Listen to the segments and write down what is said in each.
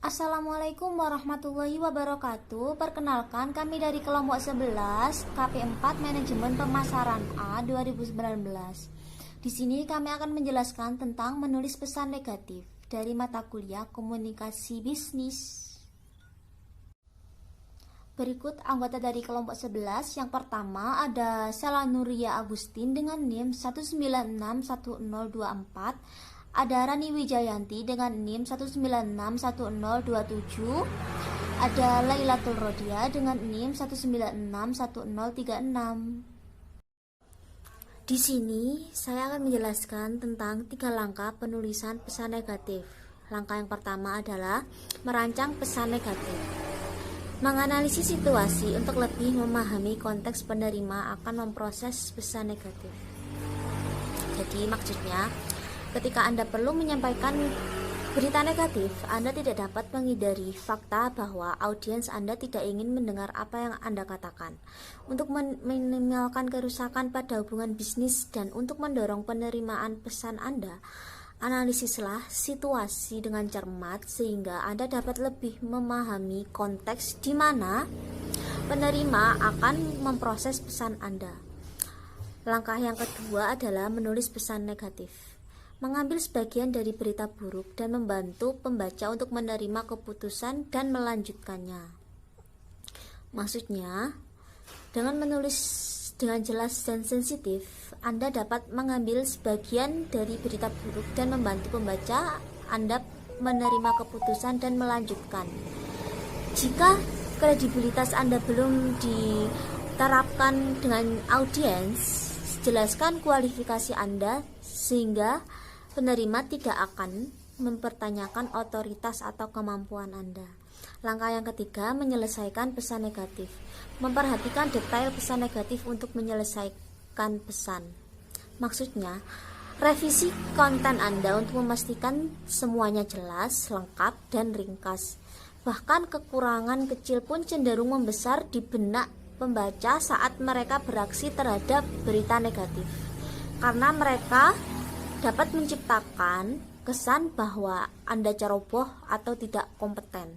Assalamualaikum warahmatullahi wabarakatuh. Perkenalkan, kami dari kelompok 11 KP4 Manajemen Pemasaran A 2019. Di sini kami akan menjelaskan tentang menulis pesan negatif dari mata kuliah Komunikasi Bisnis. Berikut anggota dari kelompok 11. Yang pertama ada Sela Nuria Agustin dengan NIM 1961024. Ada Rani Wijayanti dengan NIM 1961027. Ada Lailatul Rodia dengan NIM 1961036. Di sini saya akan menjelaskan tentang 3 langkah penulisan pesan negatif. Langkah yang pertama adalah merancang pesan negatif. Menganalisis situasi untuk lebih memahami konteks penerima akan memproses pesan negatif. Jadi maksudnya, ketika Anda perlu menyampaikan berita negatif, Anda tidak dapat menghindari fakta bahwa audiens Anda tidak ingin mendengar apa yang Anda katakan. Untuk meminimalkan kerusakan pada hubungan bisnis dan untuk mendorong penerimaan pesan Anda, analisislah situasi dengan cermat sehingga Anda dapat lebih memahami konteks di mana penerima akan memproses pesan Anda. Langkah yang kedua adalah menulis pesan negatif. Mengambil sebagian dari berita buruk dan membantu pembaca untuk menerima keputusan dan melanjutkannya. Maksudnya, dengan menulis dengan jelas dan sensitif, Anda dapat mengambil sebagian dari berita buruk dan membantu pembaca Anda menerima keputusan dan melanjutkan. Jika kredibilitas Anda belum diterapkan dengan audiens, jelaskan kualifikasi Anda sehingga penerima tidak akan mempertanyakan otoritas atau kemampuan Anda. Langkah yang ketiga, menyelesaikan pesan negatif. Memperhatikan detail pesan negatif untuk menyelesaikan pesan. Maksudnya, revisi konten Anda untuk memastikan semuanya jelas, lengkap, dan ringkas. Bahkan kekurangan kecil pun cenderung membesar di benak pembaca saat mereka bereaksi terhadap berita negatif. Karena mereka dapat menciptakan kesan bahwa Anda ceroboh atau tidak kompeten.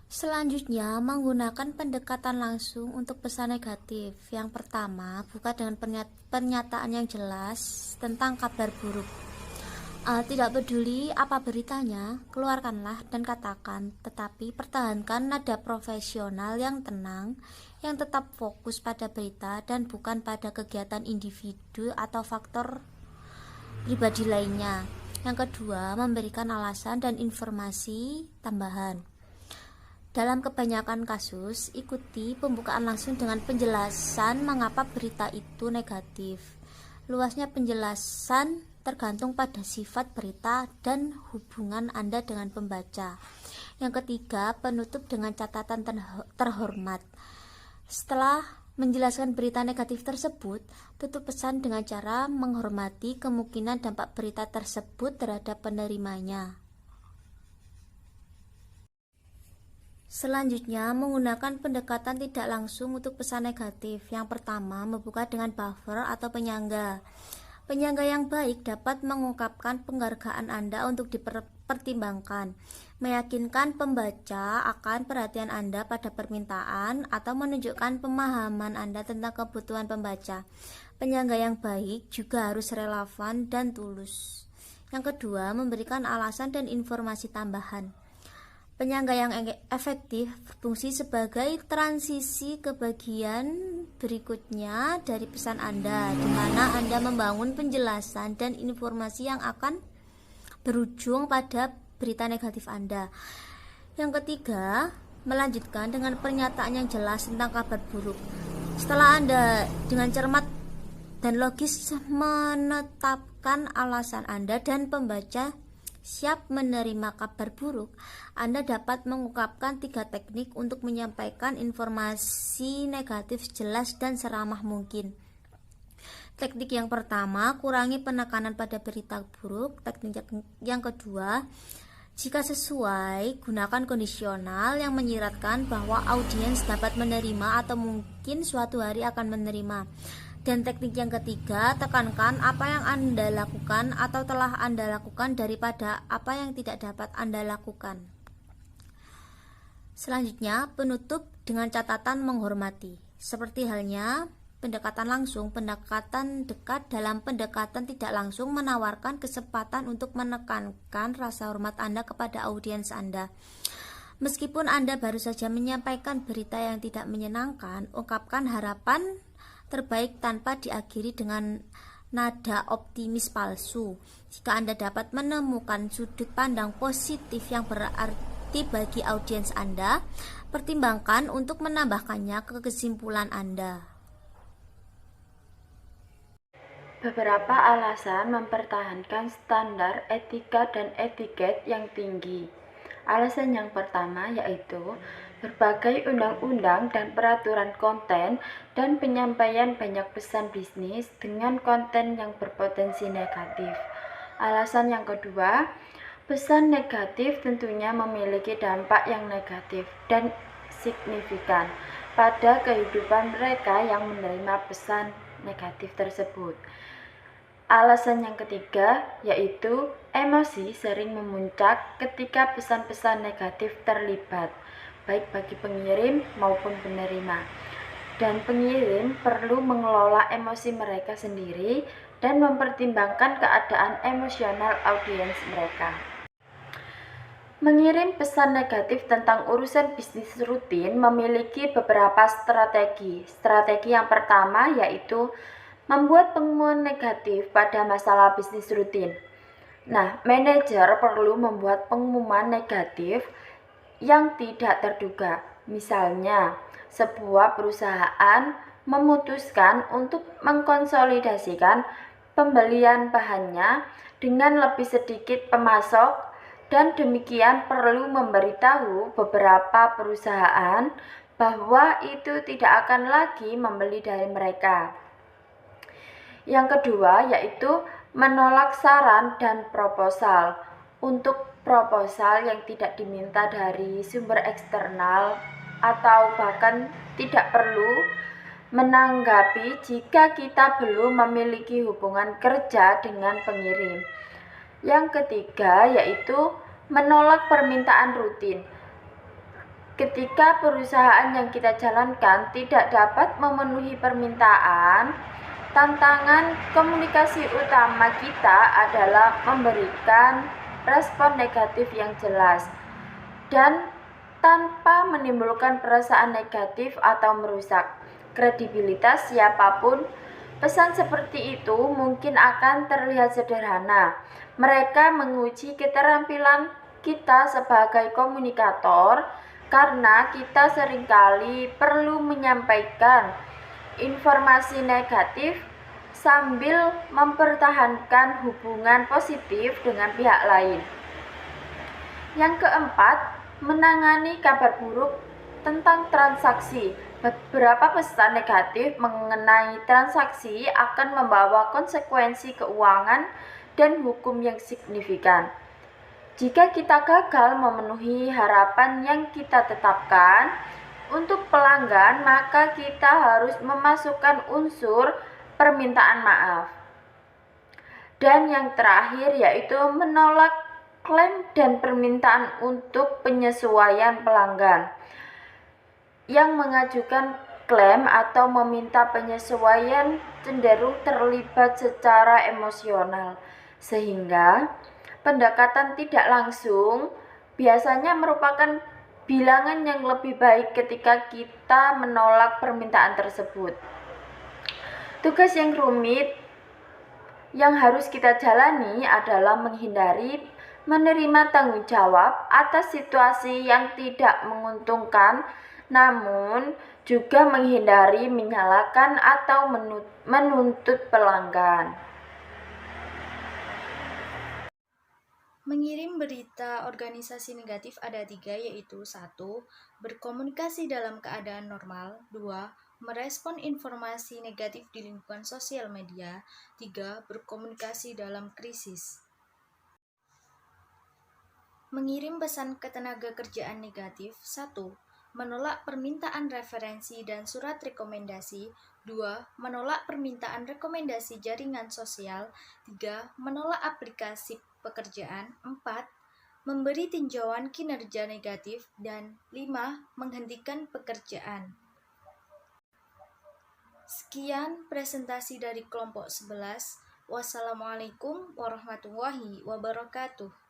Selanjutnya, menggunakan pendekatan langsung untuk pesan negatif. Yang pertama, buka dengan pernyataan yang jelas tentang kabar buruk. Tidak peduli apa beritanya, keluarkanlah dan katakan, tetapi pertahankan nada profesional yang tenang, yang tetap fokus pada berita dan bukan pada kegiatan individu atau faktor pribadi lainnya. Yang kedua, memberikan alasan dan informasi tambahan. Dalam kebanyakan kasus, ikuti pembukaan langsung dengan penjelasan mengapa berita itu negatif. Luasnya penjelasan tergantung pada sifat berita dan hubungan Anda dengan pembaca. Yang ketiga, penutup dengan catatan terhormat. Setelah menjelaskan berita negatif tersebut, tutup pesan dengan cara menghormati kemungkinan dampak berita tersebut terhadap penerimanya. Selanjutnya, menggunakan pendekatan tidak langsung untuk pesan negatif. Yang pertama, membuka dengan buffer atau penyangga. Penyangga yang baik dapat mengungkapkan penghargaan Anda untuk dipertimbangkan, meyakinkan pembaca akan perhatian Anda pada permintaan, atau menunjukkan pemahaman Anda tentang kebutuhan pembaca. Penyangga yang baik juga harus relevan dan tulus. Yang kedua, memberikan alasan dan informasi tambahan. Penyangga yang efektif berfungsi sebagai transisi ke bagian berikutnya dari pesan Anda, di mana Anda membangun penjelasan dan informasi yang akan berujung pada berita negatif Anda. Yang ketiga, melanjutkan dengan pernyataan yang jelas tentang kabar buruk. Setelah Anda dengan cermat dan logis menetapkan alasan Anda dan pembaca siap menerima kabar buruk, Anda dapat mengungkapkan 3 teknik untuk menyampaikan informasi negatif jelas dan seramah mungkin. Teknik yang pertama, kurangi penekanan pada berita buruk. Teknik yang kedua, jika sesuai, gunakan kondisional yang menyiratkan bahwa audiens dapat menerima atau mungkin suatu hari akan menerima. Dan teknik yang ketiga, tekankan apa yang Anda lakukan atau telah Anda lakukan daripada apa yang tidak dapat Anda lakukan. Selanjutnya, penutup dengan catatan menghormati. Seperti halnya pendekatan langsung, pendekatan dekat dalam pendekatan tidak langsung menawarkan kesempatan untuk menekankan rasa hormat Anda kepada audiens Anda. Meskipun Anda baru saja menyampaikan berita yang tidak menyenangkan, ungkapkan harapan terbaik tanpa diakhiri dengan nada optimis palsu. Jika Anda dapat menemukan sudut pandang positif yang berarti bagi audiens Anda, pertimbangkan untuk menambahkannya ke kesimpulan Anda. Beberapa alasan mempertahankan standar etika dan etiket yang tinggi. Alasan yang pertama yaitu berbagai undang-undang dan peraturan konten dan penyampaian banyak pesan bisnis dengan konten yang berpotensi negatif. Alasan yang kedua, pesan negatif tentunya memiliki dampak yang negatif dan signifikan pada kehidupan mereka yang menerima pesan negatif tersebut. Alasan yang ketiga yaitu emosi sering memuncak ketika pesan-pesan negatif terlibat, baik bagi pengirim maupun penerima. Dan pengirim perlu mengelola emosi mereka sendiri dan mempertimbangkan keadaan emosional audiens mereka. Mengirim pesan negatif tentang urusan bisnis rutin memiliki beberapa strategi. Strategi yang pertama yaitu membuat pengumuman negatif pada masalah bisnis rutin. Nah, manajer perlu membuat pengumuman negatif yang tidak terduga. Misalnya, sebuah perusahaan memutuskan untuk mengkonsolidasikan pembelian bahannya dengan lebih sedikit pemasok dan demikian perlu memberitahu beberapa perusahaan bahwa itu tidak akan lagi membeli dari mereka. Yang kedua yaitu menolak saran dan proposal. Untuk proposal yang tidak diminta dari sumber eksternal atau bahkan tidak perlu menanggapi jika kita belum memiliki hubungan kerja dengan pengirim. Yang ketiga yaitu menolak permintaan rutin. Ketika perusahaan yang kita jalankan tidak dapat memenuhi permintaan, tantangan komunikasi utama kita adalah memberikan respon negatif yang jelas dan tanpa menimbulkan perasaan negatif atau merusak kredibilitas siapapun. Pesan seperti itu mungkin akan terlihat sederhana. Mereka menguji keterampilan kita sebagai komunikator karena kita seringkali perlu menyampaikan informasi negatif sambil mempertahankan hubungan positif dengan pihak lain. Yang keempat, menangani kabar buruk tentang transaksi. Beberapa pesan negatif mengenai transaksi akan membawa konsekuensi keuangan dan hukum yang signifikan. Jika kita gagal memenuhi harapan yang kita tetapkan untuk pelanggan, maka kita harus memasukkan unsur permintaan maaf. Dan yang terakhir yaitu menolak klaim dan permintaan untuk penyesuaian pelanggan. Yang mengajukan klaim atau meminta penyesuaian cenderung terlibat secara emosional, sehingga pendekatan tidak langsung biasanya merupakan bilangan yang lebih baik ketika kita menolak permintaan tersebut. Tugas yang rumit yang harus kita jalani adalah menghindari menerima tanggung jawab atas situasi yang tidak menguntungkan, namun juga menghindari menyalahkan atau menuntut pelanggan. Mengirim berita organisasi negatif ada 3, yaitu 1. Berkomunikasi dalam keadaan normal. 2. Merespon informasi negatif di lingkungan sosial media. 3. Berkomunikasi dalam krisis. Mengirim pesan ketenaga kerjaan negatif. 1. Menolak permintaan referensi dan surat rekomendasi 2. Menolak permintaan rekomendasi jaringan sosial. 3. Menolak aplikasi pekerjaan. 4. Memberi tinjauan kinerja negatif. Dan 5. Menghentikan pekerjaan. Sekian presentasi dari kelompok 11. Wassalamualaikum warahmatullahi wabarakatuh.